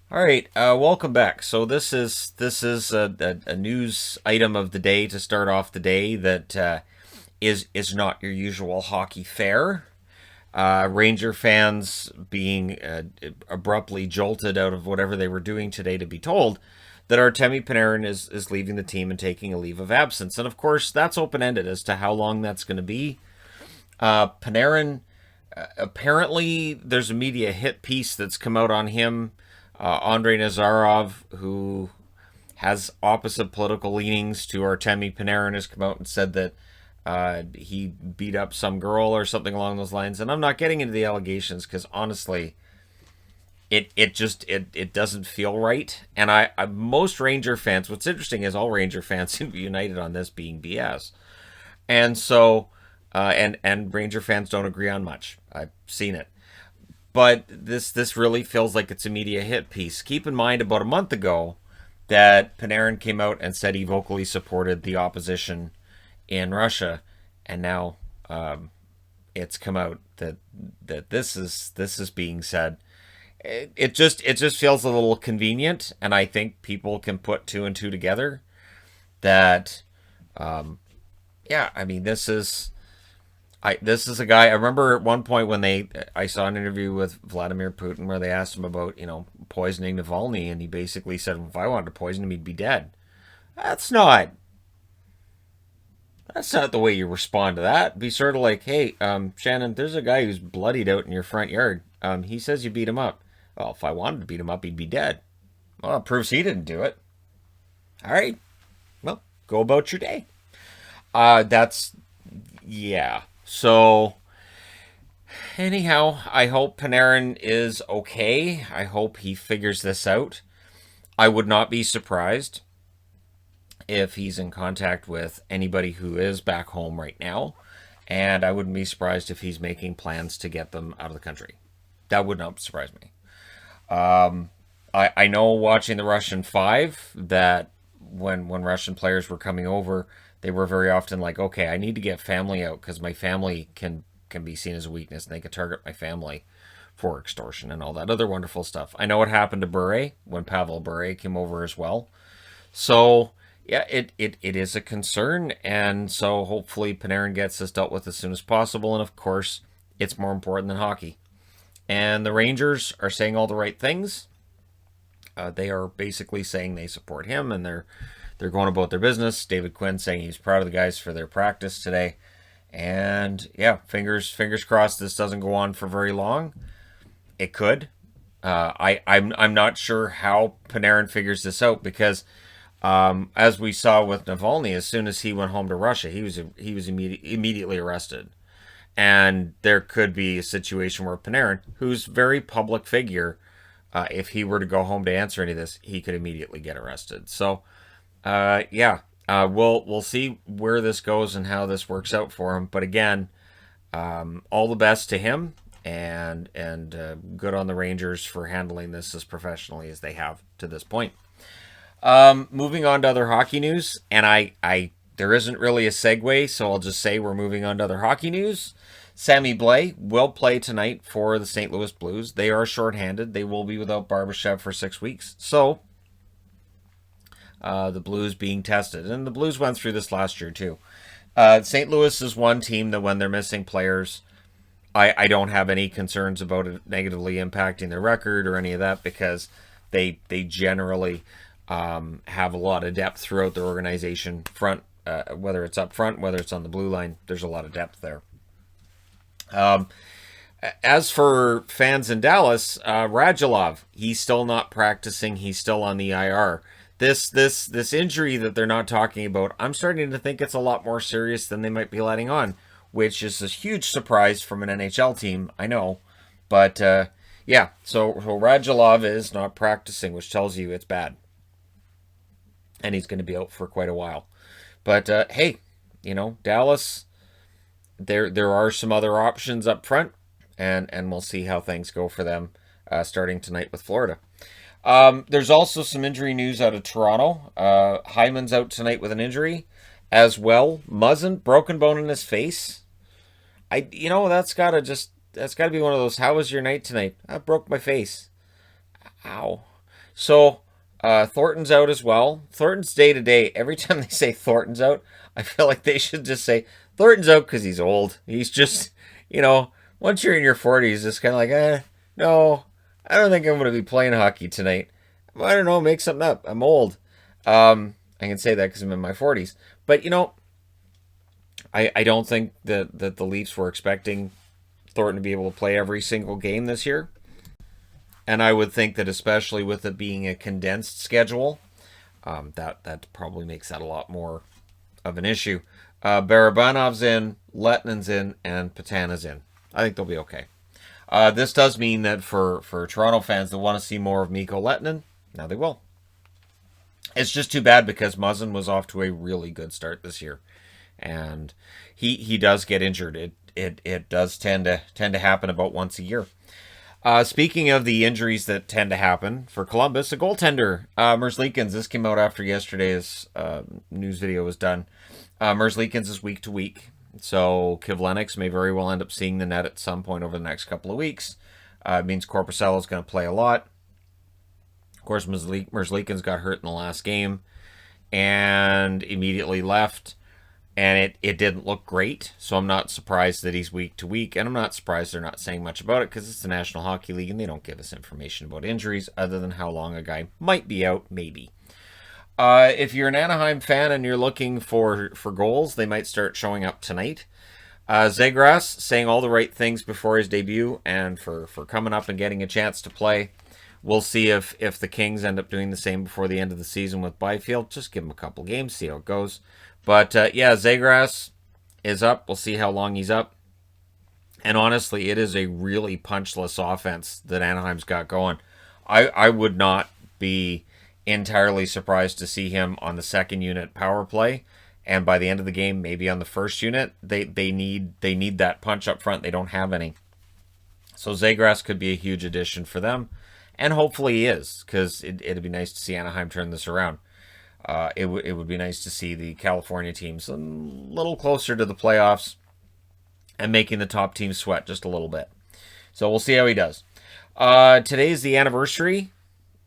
All right, welcome back. So this is a news item of the day to start off the day that is not your usual hockey fare. Ranger fans being abruptly jolted out of whatever they were doing today to be told that Artemi Panarin is leaving the team and taking a leave of absence, and of course that's open ended as to how long that's going to be. Panarin, apparently there's a media hit piece that's come out on him. Andrei Nazarov, who has opposite political leanings to Artemi Panarin, has come out and said that he beat up some girl or something along those lines. And I'm not getting into the allegations because honestly, it doesn't feel right. And I most Ranger fans, what's interesting is all Ranger fans seem to be united on this being BS. And so and Ranger fans don't agree on much. I've seen it. But this really feels like it's a media hit piece. Keep in mind, about a month ago, that Panarin came out and said he vocally supported the opposition in Russia, and now it's come out that this is being said. It just feels a little convenient, and I think people can put two and two together. That yeah, I mean this is a guy. I remember at one point when I saw an interview with Vladimir Putin where they asked him about poisoning Navalny, and he basically said if I wanted to poison him, he'd be dead. That's not that's not the way you respond to that. Be sort of like, hey, Shannon, there's a guy who's bloodied out in your front yard. He says you beat him up. Well, if I wanted to beat him up, he'd be dead. Well, it proves he didn't do it. All right. Well, go about your day. That's yeah. So anyhow, I hope Panarin is okay. I hope he figures this out. I would not be surprised if he's in contact with anybody who is back home right now. And I wouldn't be surprised if he's making plans to get them out of the country. That would not surprise me. I know watching the Russian Five that when Russian players were coming over, they were very often like, okay, I need to get family out because my family can be seen as a weakness and they can target my family for extortion and all that other wonderful stuff. I know what happened to Bure when Pavel Bure came over as well. So yeah, it is a concern, and so hopefully Panarin gets this dealt with as soon as possible. And of course, it's more important than hockey. And the Rangers are saying all the right things. They are basically saying they support him, and they're going about their business. David Quinn saying he's proud of the guys for their practice today, and yeah, fingers crossed this doesn't go on for very long. It could. I'm not sure how Panarin figures this out because as we saw with Navalny, as soon as he went home to Russia, he was immediately arrested. And there could be a situation where Panarin, who's a very public figure, if he were to go home to answer any of this, he could immediately get arrested. So, yeah, we'll see where this goes and how this works out for him. But again, all the best to him, and good on the Rangers for handling this as professionally as they have to this point. Moving on to other hockey news, and I there isn't really a segue, so I'll just say we're moving on to other hockey news. Sammy Blais will play tonight for the St. Louis Blues. They are shorthanded. They will be without Barbashev for 6 weeks. So, the Blues being tested. And the Blues went through this last year, too. St. Louis is one team that when they're missing players, I don't have any concerns about it negatively impacting their record or any of that because they generally have a lot of depth throughout their organization. Whether it's up front, whether it's on the blue line, there's a lot of depth there. As for fans in Dallas, Radulov, he's still not practicing. He's still on the IR. This injury that they're not talking about, I'm starting to think it's a lot more serious than they might be letting on, which is a huge surprise from an NHL team. I know, but yeah. So Radulov is not practicing, which tells you it's bad, and he's going to be out for quite a while. But hey, Dallas, there are some other options up front, and we'll see how things go for them starting tonight with Florida. There's also some injury news out of Toronto. Hyman's out tonight with an injury, as well. Muzzin, broken bone in his face. That's gotta be one of those. How was your night tonight? I broke my face. Ow. So Thornton's out as well. Thornton's day to day. Every time they say Thornton's out, I feel like they should just say Thornton's out because he's old. He's just, once you're in your 40s, it's kind of like, no, I don't think I'm going to be playing hockey tonight. I don't know, make something up. I'm old. I can say that because I'm in my 40s. But, I don't think that the Leafs were expecting Thornton to be able to play every single game this year. And I would think that especially with it being a condensed schedule, that probably makes that a lot more of an issue. Barabanov's in, Letnin's in, and Patana's in. I think they'll be okay. This does mean that for Toronto fans that want to see more of Mikko Lettinen, now they will. It's just too bad because Muzzin was off to a really good start this year, and he does get injured. It does tend to happen about once a year. Speaking of the injuries that tend to happen for Columbus, a goaltender, Merzlikins. This came out after yesterday's news video was done. Merzlikins is week to week, so Kivlenix may very well end up seeing the net at some point over the next couple of weeks. It means Korpisalo is going to play a lot. Of course, Merzlikins got hurt in the last game and immediately left. And it didn't look great, so I'm not surprised that he's week to week, and I'm not surprised they're not saying much about it because it's the National Hockey League and they don't give us information about injuries other than how long a guy might be out, maybe. If you're an Anaheim fan and you're looking for goals, they might start showing up tonight. Zegras saying all the right things before his debut and for coming up and getting a chance to play. We'll see if the Kings end up doing the same before the end of the season with Byfield. Just give him a couple games, see how it goes. But, Zegras is up. We'll see how long he's up. And honestly, it is a really punchless offense that Anaheim's got going. I would not be entirely surprised to see him on the second unit power play. And by the end of the game, maybe on the first unit, they need that punch up front. They don't have any. So Zegras could be a huge addition for them. And hopefully he is, because it'd be nice to see Anaheim turn this around. It would be nice to see the California teams a little closer to the playoffs and making the top teams sweat just a little bit. So we'll see how he does. Today is the anniversary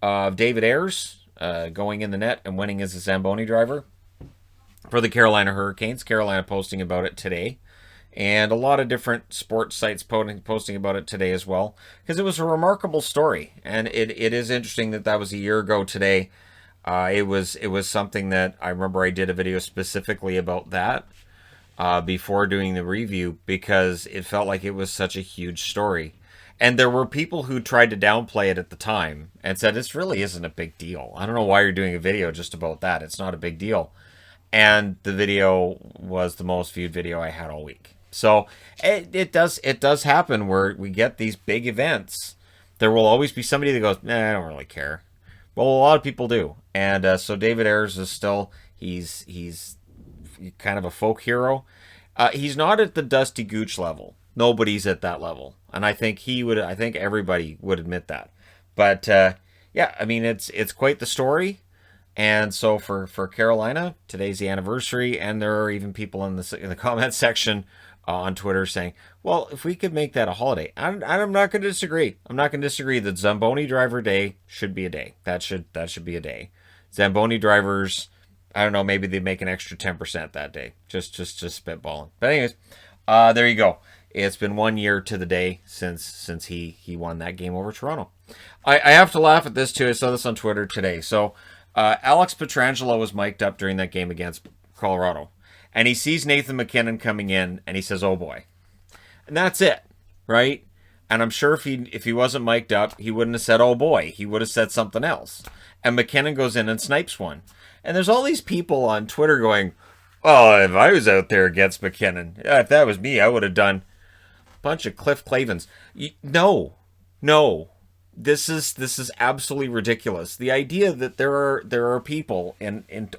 of David Ayres going in the net and winning as a Zamboni driver for the Carolina Hurricanes. Carolina posting about it today. And a lot of different sports sites posting about it today as well. Because it was a remarkable story. And it is interesting that was a year ago today. It was something that I remember I did a video specifically about that before doing the review because it felt like it was such a huge story. And there were people who tried to downplay it at the time and said, this really isn't a big deal. I don't know why you're doing a video just about that. It's not a big deal. And the video was the most viewed video I had all week. So it does happen where we get these big events. There will always be somebody that goes, nah, I don't really care. Well, a lot of people do. And so David Ayres is still, he's kind of a folk hero. He's not at the Dusty Gooch level. Nobody's at that level. And I think everybody would admit that. But yeah, I mean, it's quite the story. And so for Carolina, today's the anniversary. And there are even people in the comment section on Twitter saying, well, if we could make that a holiday, I'm not going to disagree. I'm not going to disagree that Zamboni Driver Day should be a day. That should be a day. Zamboni drivers, I don't know, maybe they make an extra 10% that day. Just spitballing. But anyways, there you go. It's been 1 year to the day since he won that game over Toronto. I have to laugh at this too. I saw this on Twitter today. So Alex Pietrangelo was mic'd up during that game against Colorado. And he sees Nathan MacKinnon coming in, and he says, oh boy. And that's it, right? And I'm sure if he wasn't mic'd up, he wouldn't have said, oh boy. He would have said something else. And MacKinnon goes in and snipes one. And there's all these people on Twitter going, oh, if I was out there against MacKinnon, if that was me, I would have done a bunch of Cliff Clavens. No. This is absolutely ridiculous. The idea that there are people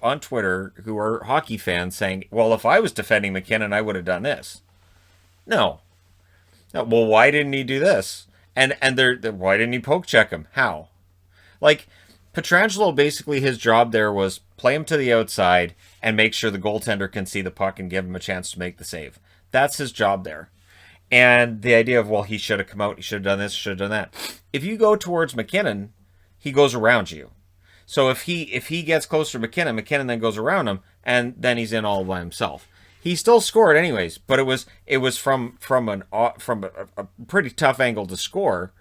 on Twitter who are hockey fans saying, well, if I was defending MacKinnon, I would have done this. No. Well, why didn't he do this? And why didn't he poke check him? How? Like, Pietrangelo, basically his job there was play him to the outside and make sure the goaltender can see the puck and give him a chance to make the save. That's his job there. And the idea of, well, he should have come out, he should have done this, should have done that. If you go towards MacKinnon he goes around you. So if he gets closer to McKinnon then goes around him, and then he's in all by himself. He still scored anyways, but it was from a pretty tough angle to score,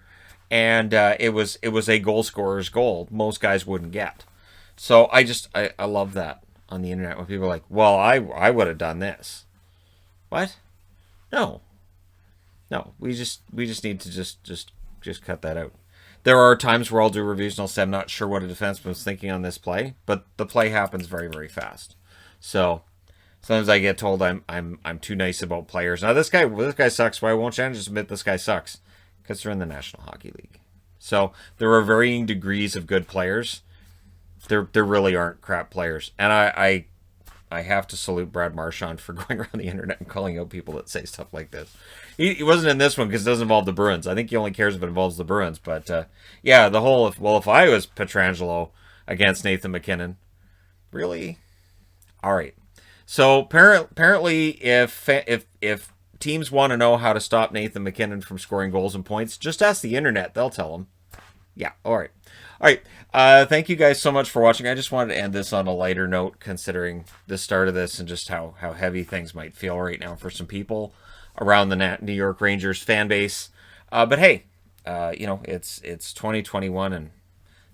and it was a goal scorer's goal. Most guys wouldn't get. So I love that on the internet when people are like, well, I would have done this. What? No, we just need to just cut that out. There are times where I'll do reviews and I'll say I'm not sure what a defenseman was thinking on this play, but the play happens very, very fast. So sometimes I get told I'm too nice about players. Now this guy sucks. Why won't Shannon just admit this guy sucks? Because they're in the National Hockey League. So there are varying degrees of good players. There really aren't crap players, and I have to salute Brad Marchand for going around the internet and calling out people that say stuff like this. He wasn't in this one because it doesn't involve the Bruins. I think he only cares if it involves the Bruins. But yeah, the whole if I was Pietrangelo against Nathan McKinnon, really, all right. So apparently, if teams want to know how to stop Nathan McKinnon from scoring goals and points, just ask the internet. They'll tell them. Yeah, all right. All right. Thank you guys so much for watching. I just wanted to end this on a lighter note, considering the start of this and just how heavy things might feel right now for some people around the New York Rangers fan base. But hey, it's 2021 and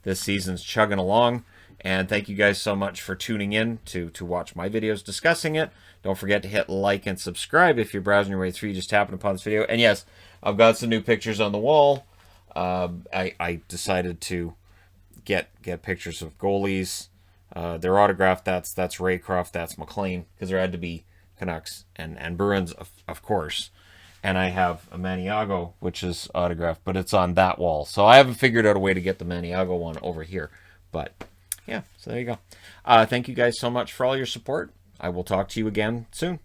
this season's chugging along. And thank you guys so much for tuning in to watch my videos discussing it. Don't forget to hit like and subscribe if you're browsing your way through. You just tapping upon this video. And yes, I've got some new pictures on the wall. I decided to get pictures of goalies. They're autographed. That's Raycroft. That's McLean, because there had to be Canucks and Bruins, of course. And I have a Maniago, which is autographed, but it's on that wall. So I haven't figured out a way to get the Maniago one over here. But yeah, so there you go. Thank you guys so much for all your support. I will talk to you again soon.